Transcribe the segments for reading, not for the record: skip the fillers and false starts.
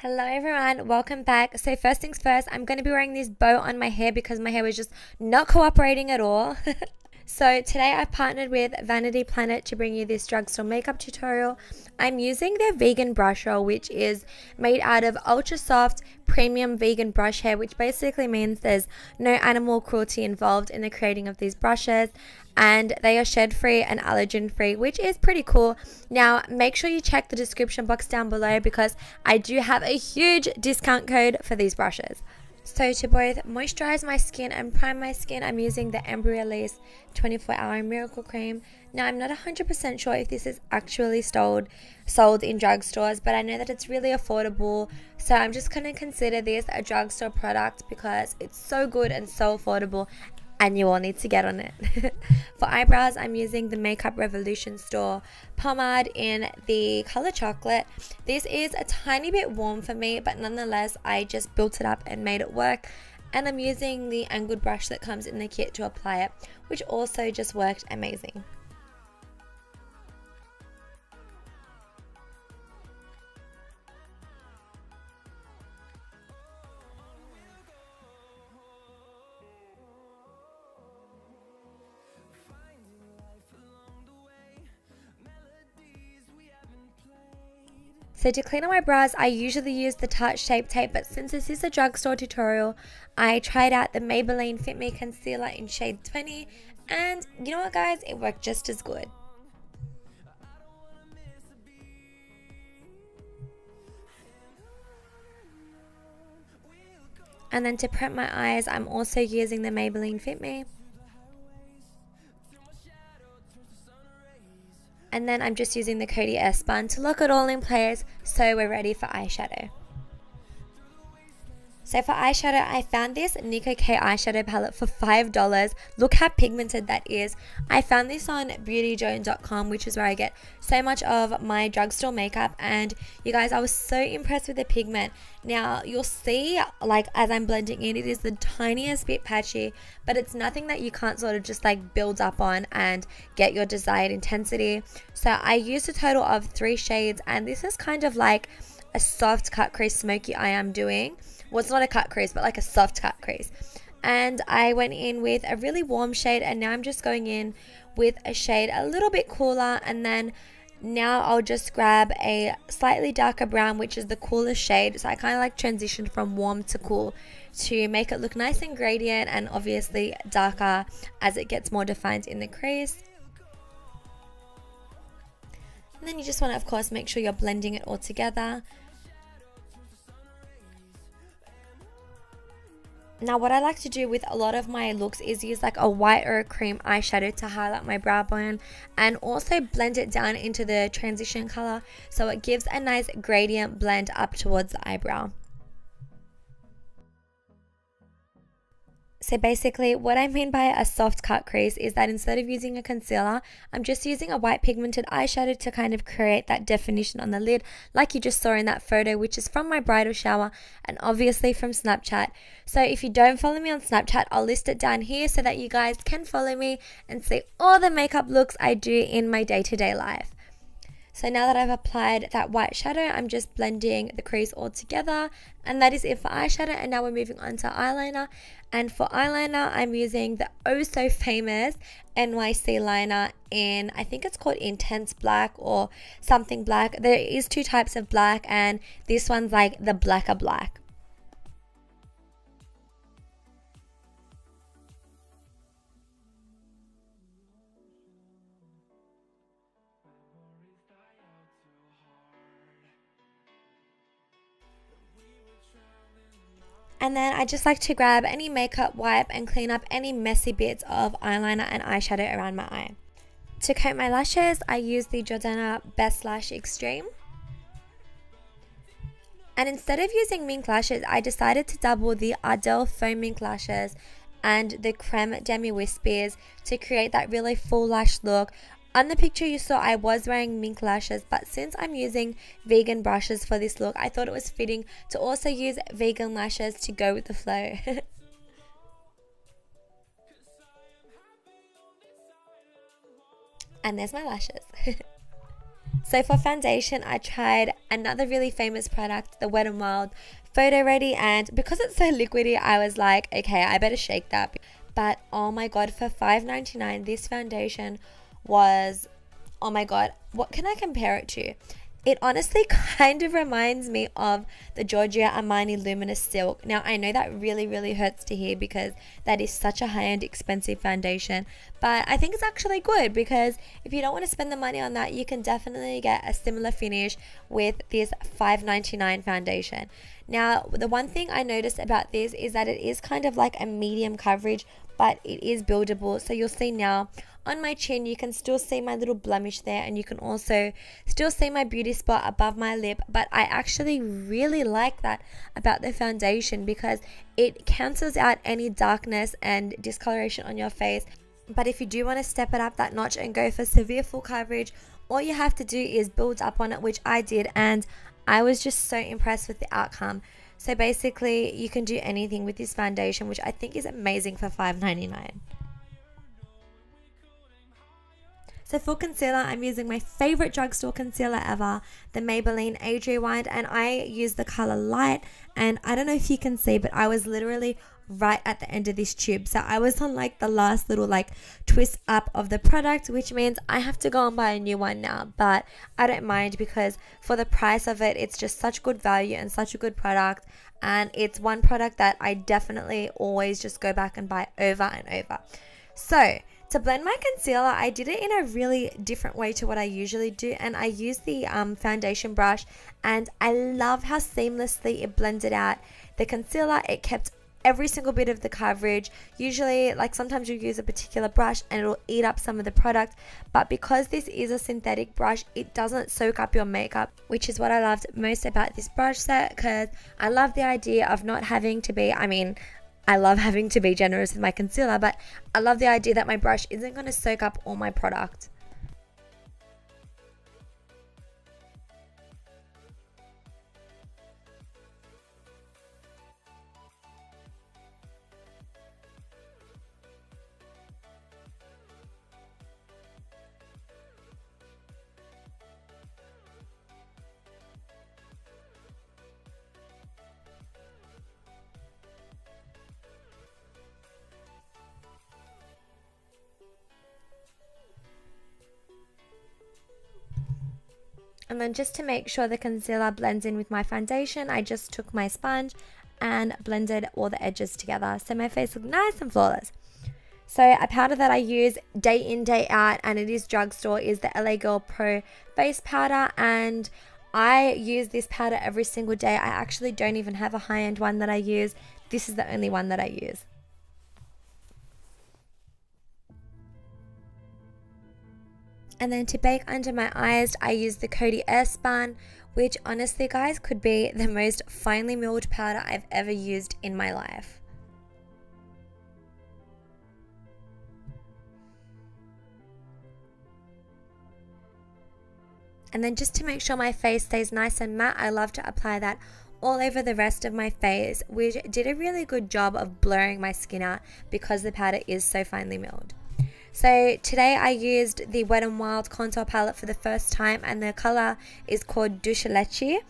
Hello everyone, welcome back. So first things first, I'm going to be wearing this bow on my hair because my hair was just not cooperating at all. So today I partnered with Vanity Planet to bring you this drugstore makeup tutorial. I'm using their vegan brush roll, which is made out of ultra soft premium vegan brush hair, which basically means there's no animal cruelty involved in the creating of these brushes, and they are shed free and allergen free, which is pretty cool. Now make sure you check the description box down below because I do have a huge discount code for these brushes. So to both moisturize my skin and prime my skin, I'm using the Embryolisse 24-hour miracle cream. Now I'm not 100% sure if this is actually sold in drugstores, but I know that it's really affordable, so I'm just going to consider this a drugstore product because it's so good and so affordable, and you all need to get on it. For eyebrows, I'm using the Makeup Revolution store pomade in the color chocolate. This is a tiny bit warm for me, but nonetheless I just built it up and made it work, and I'm using the angled brush that comes in the kit to apply it, which also just worked amazing. So to clean up my brows, I usually use the Tarte Shape Tape, but since this is a drugstore tutorial, I tried out the Maybelline Fit Me Concealer in shade 20, and you know what guys, it worked just as good. And then to prep my eyes, I'm also using the Maybelline Fit Me. And then I'm just using the Coty S-Bun to lock it all in place, so we're ready for eyeshadow. So for eyeshadow, I found this Nico K eyeshadow palette for $5. Look how pigmented that is. I found this on beautyjoan.com, which is where I get so much of my drugstore makeup, and you guys, I was so impressed with the pigment. Now you'll see, like as I'm blending in, it is the tiniest bit patchy, but it's nothing that you can't sort of just like build up on and get your desired intensity. So I used a total of 3 shades, and this is kind of like a soft cut crease smoky eye I'm doing. Well, it's not a cut crease, but like a soft cut crease. And I went in with a really warm shade, and now I'm just going in with a shade a little bit cooler, and then now I'll just grab a slightly darker brown, which is the coolest shade. So I kind of like transitioned from warm to cool to make it look nice and gradient, and obviously darker as it gets more defined in the crease. And then you just want to, of course, make sure you're blending it all together. Now what I like to do with a lot of my looks is use like a white or a cream eyeshadow to highlight my brow bone, and also blend it down into the transition color so it gives a nice gradient blend up towards the eyebrow. So basically what I mean by a soft cut crease is that instead of using a concealer, I'm just using a white pigmented eyeshadow to kind of create that definition on the lid, like you just saw in that photo, which is from my bridal shower and obviously from Snapchat. So if you don't follow me on Snapchat, I'll list it down here so that you guys can follow me and see all the makeup looks I do in my day-to-day life. So now that I've applied that white shadow, I'm just blending the crease all together, and that is it for eyeshadow. And now we're moving on to eyeliner, and for eyeliner I'm using the oh so famous NYC liner in, I think it's called Intense Black or something black. There is 2 types of black, and this one's like the blacker black. And then I just like to grab any makeup wipe and clean up any messy bits of eyeliner and eyeshadow around my eye. To coat my lashes, I use the Jordana Best Lash Extreme. And instead of using mink lashes, I decided to double the Ardell Foam Mink Lashes and the Creme Demi Wispies to create that really full lash look. On the picture you saw, I was wearing mink lashes, but since I'm using vegan brushes for this look, I thought it was fitting to also use vegan lashes to go with the flow. And there's my lashes. So for foundation, I tried another really famous product, the Wet n Wild Photo Ready, and because it's so liquidy, I was like, okay, I better shake that. But oh my god, for $5.99, this foundation was, oh my god, what can I compare it to? It honestly kind of reminds me of the Giorgio Armani Luminous Silk. Now, I know that really hurts to hear because that is such a high-end expensive foundation, but I think it's actually good because if you don't want to spend the money on that, you can definitely get a similar finish with this $5.99 foundation. Now, the one thing I noticed about this is that it is kind of like a medium coverage, but it is buildable. So you'll see now on my chin, you can still see my little blemish there, and you can also still see my beauty spot above my lip. But I actually really like that about the foundation because it cancels out any darkness and discoloration on your face. But if you do want to step it up that notch and go for severe full coverage, all you have to do is build up on it, which I did, and I was just so impressed with the outcome. So basically, you can do anything with this foundation, which I think is amazing for $5.99. So for concealer, I'm using my favorite drugstore concealer ever, the Maybelline Age Rewind, and I use the color Light. And I don't know if you can see, but I was literally right at the end of this tube. So I was on like the last little like twist up of the product, which means I have to go and buy a new one now. But I don't mind because for the price of it, it's just such good value and such a good product. And it's one product that I definitely always just go back and buy over and over. So to blend my concealer, I did it in a really different way to what I usually do, and I used the foundation brush, and I love how seamlessly it blended out the concealer. It kept every single bit of the coverage. Usually, like sometimes you use a particular brush and it'll eat up some of the product, but because this is a synthetic brush, it doesn't soak up your makeup, which is what I loved most about this brush set, because I love the idea of not having to be, I love having to be generous with my concealer, but I love the idea that my brush isn't going to soak up all my product. And then just to make sure the concealer blends in with my foundation, I just took my sponge and blended all the edges together so my face looked nice and flawless. So a powder that I use day in, day out, and it is drugstore, is the LA Girl Pro Face Powder, and I use this powder every single day. I actually don't even have a high-end one that I use. This is the only one that I use. And then to bake under my eyes, I use the Coty Airspun, which honestly, guys, could be the most finely milled powder I've ever used in my life. And then just to make sure my face stays nice and matte, I love to apply that all over the rest of my face, which did a really good job of blurring my skin out because the powder is so finely milled. So today I used the Wet n Wild contour palette for the first time, and the color is called Douce Leche,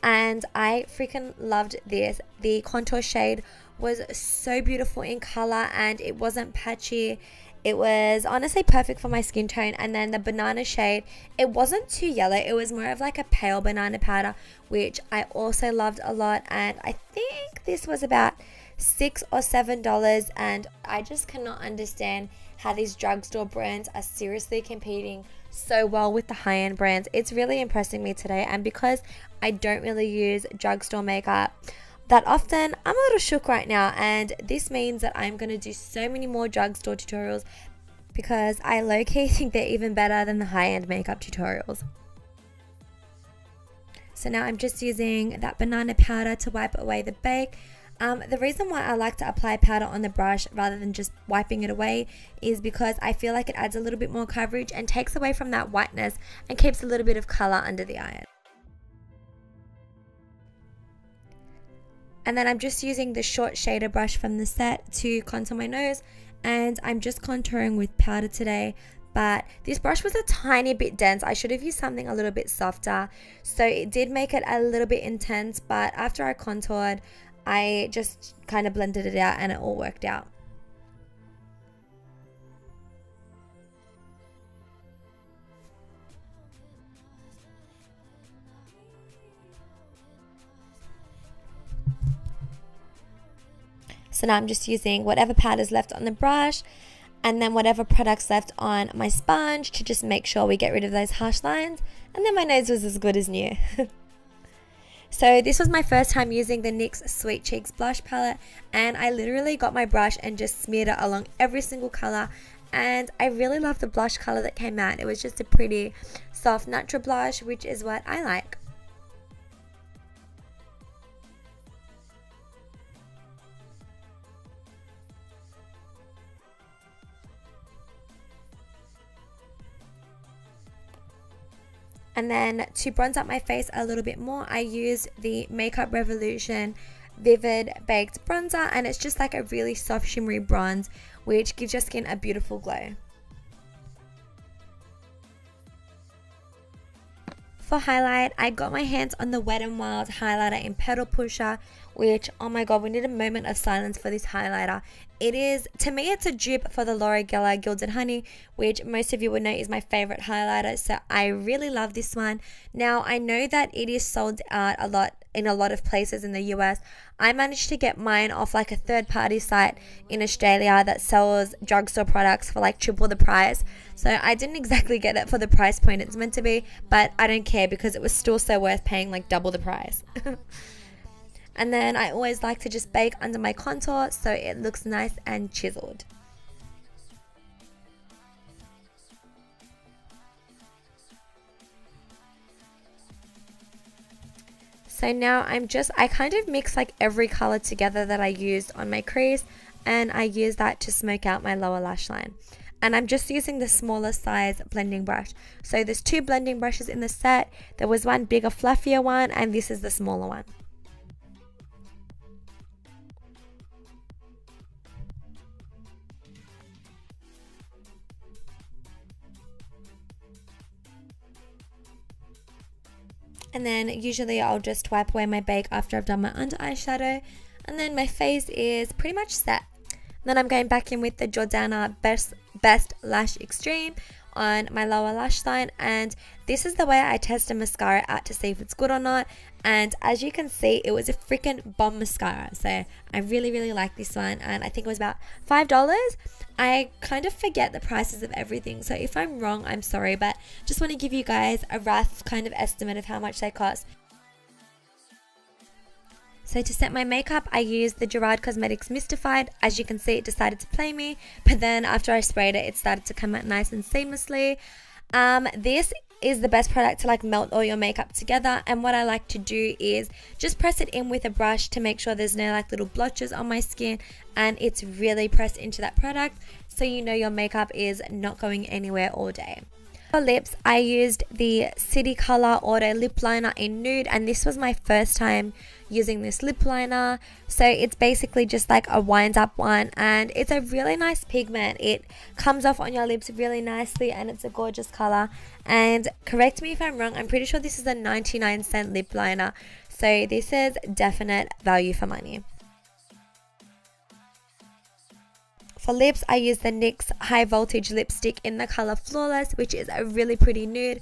and I freaking loved this. The contour shade was so beautiful in color and it wasn't patchy. It was honestly perfect for my skin tone. And then the banana shade, it wasn't too yellow, it was more of like a pale banana powder, which I also loved a lot, and I think this was about $6 or $7, and I just cannot understand how these drugstore brands are seriously competing so well with the high-end brands. It's really impressing me today, and because I don't really use drugstore makeup that often, I'm a little shook right now, and this means that I'm going to do so many more drugstore tutorials because I low-key think they're even better than the high-end makeup tutorials. So now I'm just using that banana powder to wipe away the bake. The reason why I like to apply powder on the brush rather than just wiping it away is because I feel like it adds a little bit more coverage and takes away from that whiteness and keeps a little bit of color under the eye. And then I'm just using the short shader brush from the set to contour my nose, and I'm just contouring with powder today. but this brush was a tiny bit dense. I should have used something a little bit softer, so it did make it a little bit intense, but after I contoured, I just kind of blended it out and it all worked out. So now I'm just using whatever powder's left on the brush and then whatever product's left on my sponge to just make sure we get rid of those harsh lines. And then my nose was as good as new. So this was my first time using the NYX Sweet Cheeks blush palette, and I literally got my brush and just smeared it along every single color, and I really love the blush color that came out. It was just a pretty soft natural blush, which is what I like. And then to bronze up my face a little bit more, I used the Makeup Revolution Vivid Baked Bronzer, and it's just like a really soft shimmery bronze which gives your skin a beautiful glow. For highlight, I got my hands on the Wet n Wild highlighter in Petal Pusher, which, oh my god, we need a moment of silence for this highlighter. It is, to me, it's a dupe for the Laura Geller Gilded Honey, which most of you would know is my favorite highlighter, so I really love this one. Now, I know that it is sold out a lot in a lot of places in the US. I managed to get mine off like a third-party site in Australia that sells drugstore products for like triple the price. So I didn't exactly get it for the price point it's meant to be, but I don't care because it was still so worth paying like double the price. And then I always like to just bake under my contour so it looks nice and chiseled. So now I kind of mix like every color together that I used on my crease, and I use that to smoke out my lower lash line. And I'm just using the smaller size blending brush. So there's two blending brushes in the set. There was one bigger, fluffier one, and this is the smaller one. And then usually I'll just wipe away my bake after I've done my under eyeshadow. And then my face is pretty much set. Then I'm going back in with the Jordana Best Lash Extreme on my lower lash line, and this is the way I test a mascara out to see if it's good or not. And as you can see, it was a freaking bomb mascara, so I really like this one, and I think it was about $5. I kind of forget the prices of everything, so if I'm wrong, I'm sorry, but just want to give you guys a rough kind of estimate of how much they cost. So to set my makeup, I used the Gerard Cosmetics Mystified. As you can see, it decided to play me, but then after I sprayed it, it started to come out nice and seamlessly. This is the best product to like melt all your makeup together, and what I like to do is just press it in with a brush to make sure there's no like little blotches on my skin, and it's really pressed into that product so you know your makeup is not going anywhere all day. For lips, I used the City Color Auto Lip Liner in Nude, and this was my first time using this lip liner. So it's basically just like a wind up one, and it's a really nice pigment. It comes off on your lips really nicely, and it's a gorgeous color. And correct me if I'm wrong, I'm pretty sure this is a 99-cent lip liner, so this is definite value for money. For lips, I use the NYX High Voltage Lipstick in the color Flawless, which is a really pretty nude.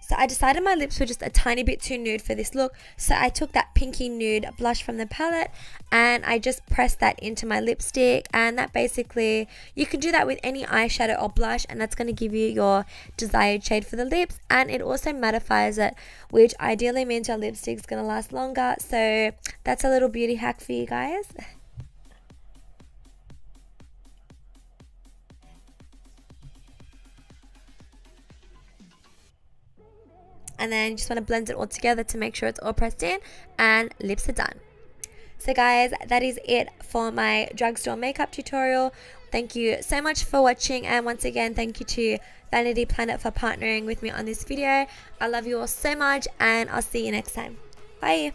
So I decided my lips were just a tiny bit too nude for this look, so I took that pinky nude blush from the palette and I just pressed that into my lipstick, and that basically, you can do that with any eyeshadow or blush, and that's going to give you your desired shade for the lips, and it also mattifies it, which ideally means your lipstick's going to last longer. So that's a little beauty hack for you guys. And then you just want to blend it all together to make sure it's all pressed in, and lips are done. So guys, that is it for my drugstore makeup tutorial. Thank you so much for watching, and once again thank you to Vanity Planet for partnering with me on this video. I love you all so much, and I'll see you next time. Bye.